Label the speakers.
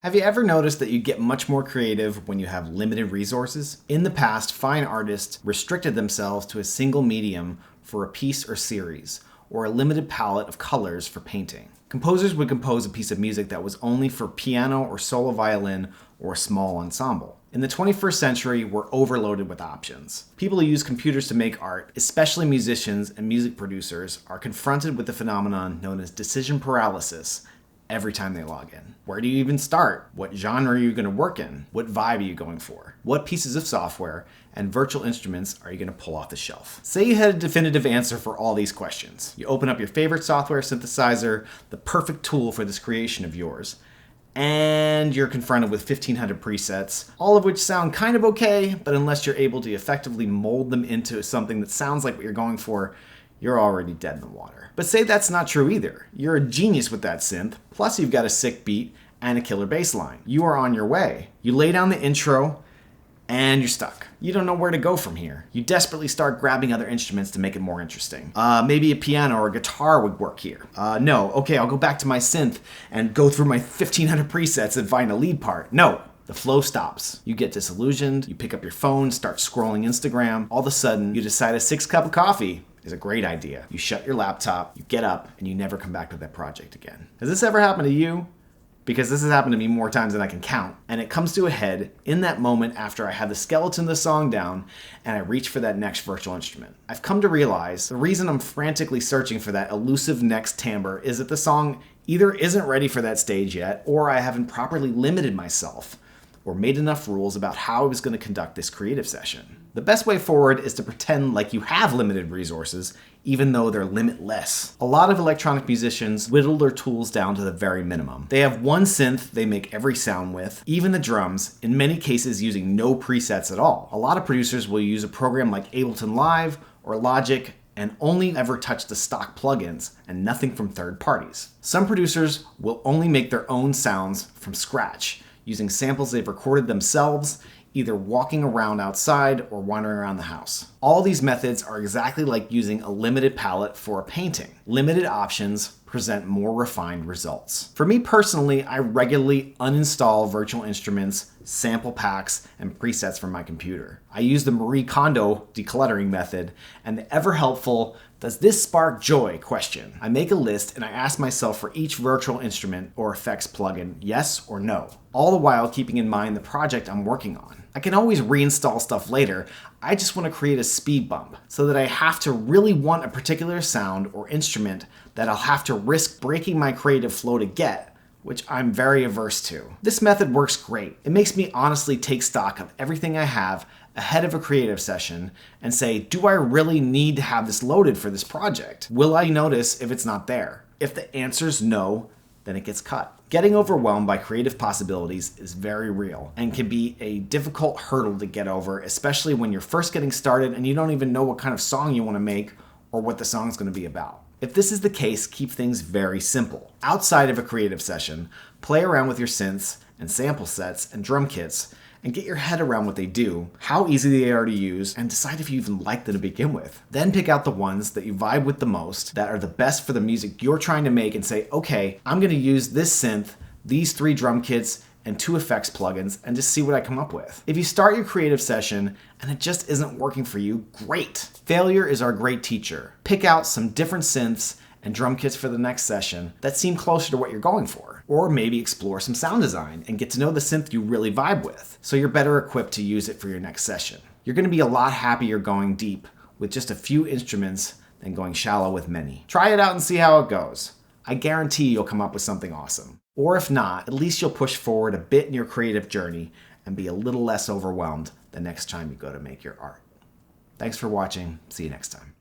Speaker 1: Have you ever noticed that you get much more creative when you have limited resources? In the past, fine artists restricted themselves to a single medium for a piece or series, or a limited palette of colors for painting. Composers would compose a piece of music that was only for piano or solo violin or a small ensemble. In the 21st century, we're overloaded with options. People who use computers to make art, especially musicians and music producers, are confronted with the phenomenon known as decision paralysis every time they log in. Where do you even start? What genre are you going to work in? What vibe are you going for? What pieces of software and virtual instruments are you going to pull off the shelf? Say you had a definitive answer for all these questions. You open up your favorite software synthesizer, the perfect tool for this creation of yours, and you're confronted with 1,500 presets, all of which sound kind of okay, but unless you're able to effectively mold them into something that sounds like what you're going for, you're already dead in the water. But say that's not true either. You're a genius with that synth, plus you've got a sick beat and a killer bass line. You are on your way. You lay down the intro, and you're stuck. You don't know where to go from here. You desperately start grabbing other instruments to make it more interesting. Maybe a piano or a guitar would work here. No, okay, I'll go back to my synth and go through my 1,500 presets and find a lead part. No. The flow stops. You get disillusioned, you pick up your phone, start scrolling Instagram. All of a sudden, you decide a 6-cup of coffee is a great idea. You shut your laptop, you get up, and you never come back to that project again. Has this ever happened to you? Because this has happened to me more times than I can count. And it comes to a head in that moment after I have the skeleton of the song down and I reach for that next virtual instrument. I've come to realize the reason I'm frantically searching for that elusive next timbre is that the song either isn't ready for that stage yet, or I haven't properly limited myself or made enough rules about how I was going to conduct this creative session. The best way forward is to pretend like you have limited resources, even though they're limitless. A lot of electronic musicians whittle their tools down to the very minimum. They have one synth they make every sound with, even the drums, in many cases using no presets at all. A lot of producers will use a program like Ableton Live or Logic and only ever touch the stock plugins and nothing from third parties. Some producers will only make their own sounds from scratch, using samples they've recorded themselves, either walking around outside or wandering around the house. All these methods are exactly like using a limited palette for a painting. Limited options present more refined results. For me personally, I regularly uninstall virtual instruments, sample packs, and presets from my computer. I use the Marie Kondo decluttering method and the ever helpful "does this spark joy?" question. I make a list and I ask myself for each virtual instrument or effects plugin yes or no, all the while keeping in mind the project I'm working on. I can always reinstall stuff later. I just want to create a speed bump so that I have to really want a particular sound or instrument that I'll have to risk breaking my creative flow to get, which I'm very averse to. This method works great. It makes me honestly take stock of everything I have ahead of a creative session and say, do I really need to have this loaded for this project? Will I notice if it's not there? If the answer's no, then it gets cut. Getting overwhelmed by creative possibilities is very real and can be a difficult hurdle to get over, especially when you're first getting started and you don't even know what kind of song you want to make or what the song's going to be about. If this is the case, keep things very simple. Outside of a creative session, play around with your synths and sample sets and drum kits and get your head around what they do, how easy they are to use, and decide if you even like them to begin with. Then pick out the ones that you vibe with the most, that are the best for the music you're trying to make, and say, okay, I'm going to use this synth, these 3 drum kits, and 2 effects plugins, and just see what I come up with. If you start your creative session and it just isn't working for you, great. Failure is our great teacher. Pick out some different synths and drum kits for the next session that seem closer to what you're going for. Or maybe explore some sound design and get to know the synth you really vibe with, so you're better equipped to use it for your next session. You're going to be a lot happier going deep with just a few instruments than going shallow with many. Try it out and see how it goes. I guarantee you'll come up with something awesome. Or if not, at least you'll push forward a bit in your creative journey and be a little less overwhelmed the next time you go to make your art. Thanks for watching. See you next time.